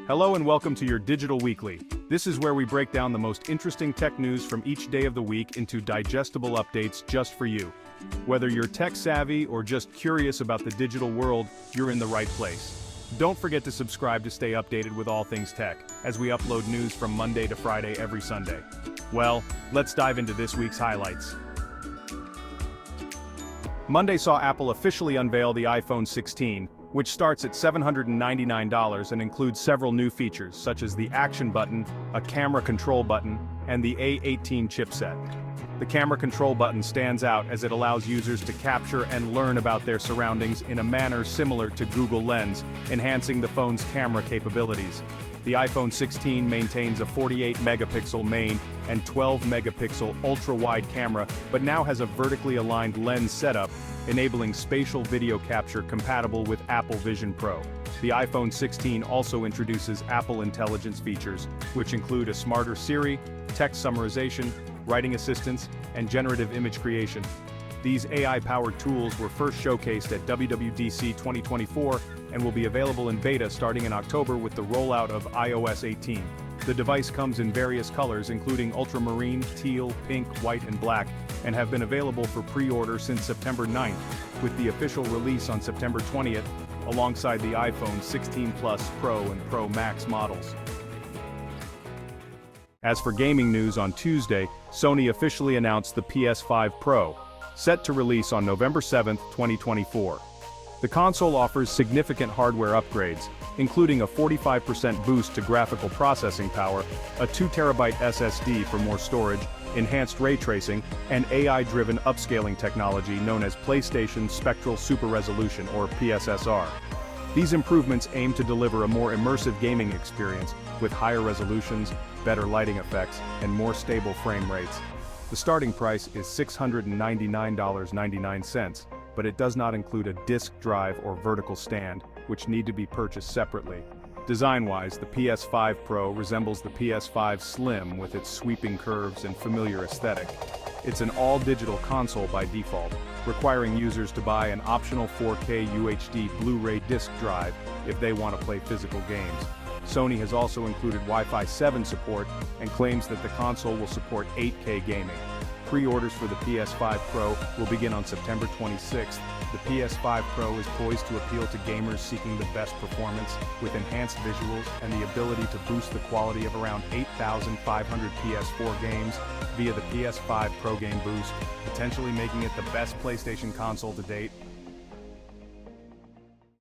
Hello and welcome to your Digital Weekly. This is where we break down the most interesting tech news from each day of the week into digestible updates just for you. Whether you're tech savvy or just curious about the digital world, you're in the right place. Don't forget to subscribe to stay updated with all things tech, as we upload news from Monday to Friday every Sunday. Well, let's dive into this week's highlights. Monday saw Apple officially unveil the iPhone 16, which starts at $799 and includes several new features such as the Action button, a camera control button, and the A18 chipset. The camera control button stands out as it allows users to capture and learn about their surroundings in a manner similar to Google Lens, enhancing the phone's camera capabilities. The iPhone 16 maintains a 48-megapixel main and 12-megapixel ultra-wide camera, but now has a vertically aligned lens setup, enabling spatial video capture compatible with Apple Vision Pro. The iPhone 16 also introduces Apple Intelligence features, which include a smarter Siri, text summarization, writing assistance, and generative image creation. These AI-powered tools were first showcased at WWDC 2024 and will be available in beta starting in October with the rollout of iOS 18. The device comes in various colors including ultramarine, teal, pink, white, and black, and have been available for pre-order since September 9th, with the official release on September 20th, alongside the iPhone 16 Plus Pro and Pro Max models. As for gaming news on Tuesday, Sony officially announced the PS5 Pro, set to release on November 7, 2024. The console offers significant hardware upgrades, including a 45% boost to graphical processing power, a 2TB SSD for more storage, enhanced ray tracing, and AI-driven upscaling technology known as PlayStation Spectral Super Resolution or PSSR. These improvements aim to deliver a more immersive gaming experience with higher resolutions, better lighting effects, and more stable frame rates. The starting price is $699.99, but it does not include a disk drive or vertical stand, which need to be purchased separately. Design-wise, the PS5 Pro resembles the PS5 Slim with its sweeping curves and familiar aesthetic. It's an all-digital console by default, requiring users to buy an optional 4K UHD Blu-ray disc drive if they want to play physical games. Sony has also included Wi-Fi 7 support and claims that the console will support 8K gaming. Pre-orders for the PS5 Pro will begin on September 26th. The PS5 Pro is poised to appeal to gamers seeking the best performance, with enhanced visuals and the ability to boost the quality of around 8,500 PS4 games via the PS5 Pro Game Boost, potentially making it the best PlayStation console to date.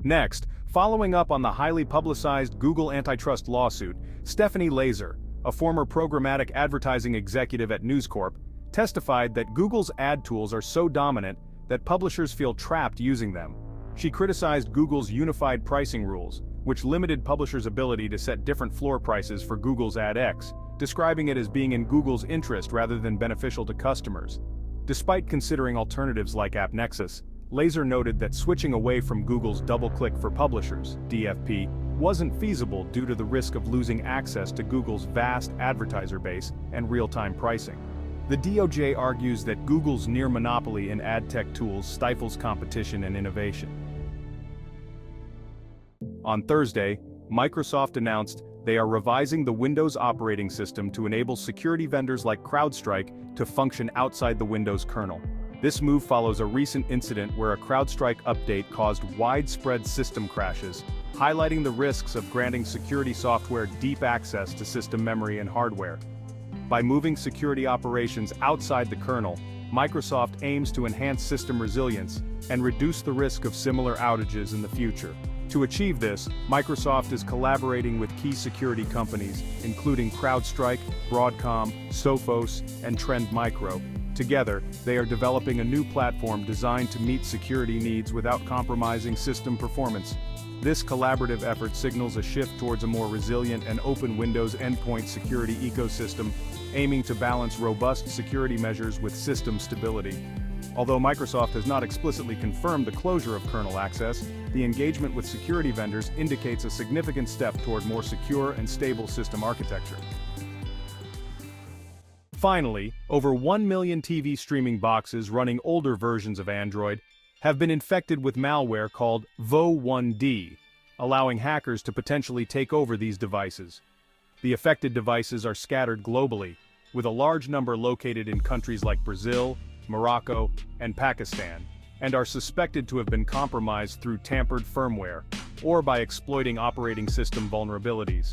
Next, following up on the highly publicized Google antitrust lawsuit, Stephanie Laser, a former programmatic advertising executive at News Corp, testified that Google's ad tools are so dominant that publishers feel trapped using them. She criticized Google's unified pricing rules, which limited publishers' ability to set different floor prices for Google's AdX, describing it as being in Google's interest rather than beneficial to customers. Despite considering alternatives like AppNexus, Laser noted that switching away from Google's DoubleClick for Publishers (DFP) wasn't feasible due to the risk of losing access to Google's vast advertiser base and real-time pricing. The DOJ argues that Google's near monopoly in ad tech tools stifles competition and innovation. On Thursday, Microsoft announced they are revising the Windows operating system to enable security vendors like CrowdStrike to function outside the Windows kernel. This move follows a recent incident where a CrowdStrike update caused widespread system crashes, highlighting the risks of granting security software deep access to system memory and hardware. By moving security operations outside the kernel, Microsoft aims to enhance system resilience and reduce the risk of similar outages in the future. To achieve this, Microsoft is collaborating with key security companies, including CrowdStrike, Broadcom, Sophos, and Trend Micro. Together, they are developing a new platform designed to meet security needs without compromising system performance. This collaborative effort signals a shift towards a more resilient and open Windows endpoint security ecosystem, aiming to balance robust security measures with system stability. Although Microsoft has not explicitly confirmed the closure of kernel access, the engagement with security vendors indicates a significant step toward more secure and stable system architecture. Finally, over 1 million TV streaming boxes running older versions of Android have been infected with malware called Vo1D, allowing hackers to potentially take over these devices. The affected devices are scattered globally, with a large number located in countries like Brazil, Morocco, and Pakistan, and are suspected to have been compromised through tampered firmware, or by exploiting operating system vulnerabilities.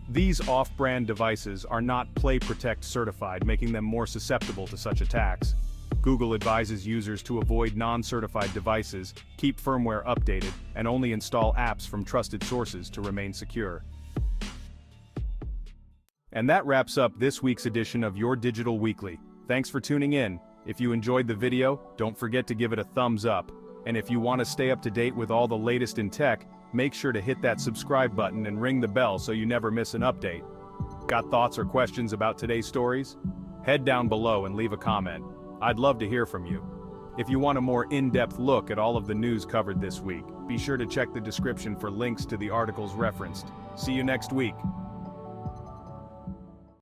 These off-brand devices are not Play Protect certified, making them more susceptible to such attacks. Google advises users to avoid non-certified devices, keep firmware updated, and only install apps from trusted sources to remain secure. And that wraps up this week's edition of Your Digital Weekly. Thanks for tuning in. If you enjoyed the video, don't forget to give it a thumbs up. And if you want to stay up to date with all the latest in tech, make sure to hit that subscribe button and ring the bell so you never miss an update. Got thoughts or questions about today's stories? Head down below and leave a comment. I'd love to hear from you. If you want a more in-depth look at all of the news covered this week, be sure to check the description for links to the articles referenced. See you next week.